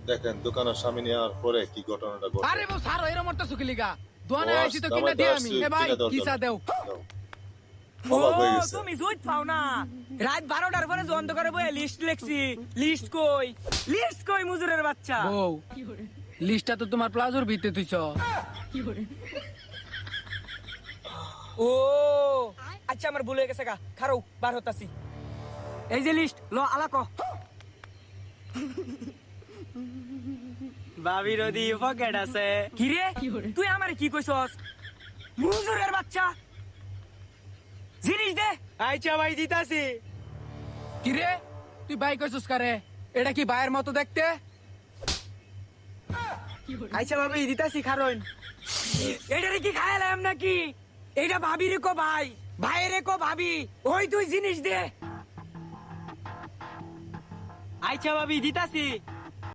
দেখেন দোকানের সামনে নেওয়ার পরে কি ঘটনাটা ঘটে। আরে বউ সারো এরম মরতা সুকিলিগা দোয়ানে ও, আইছি তো দামাই কিনা দে দেওয়া আমি আসছি, এ ভাই কিনা দেওয়ার কিসা জন্য। দেও দাও। ও অবাক হয়ে গেছে। তুমি জুইত পাও না রাত 12টার পরে জন্দ করে বই লিস্ট লেখছি লিস্ট কই মুজুরের বাচ্চা বউ লিস্টটা তো তোমার প্লাজোর ভিতরে তুইছ ও আচ্ছা আমার ভুল হয়ে গেছে গা খারাও বার হতাছি এই যে লিস্ট ল আলাক ভাবির ওদি পকেট আছে কি রে তুই আমারে কি কইছস মুজুরের বাচ্চা জিনিস দে আচ্ছা ভাই দিতাছি কি রে তুই ভাই কইছস কারে এটা কি ভাইয়ের মতো দেখতে আচ্ছা ভাবি দিতাছি খারন এটারে কি খাইলাম নাকি এটা ভাবি রে কো ভাই ভাই রে কো ভাবি ওই তুই জিনিস দে আচ্ছা ভাবি দিতাছি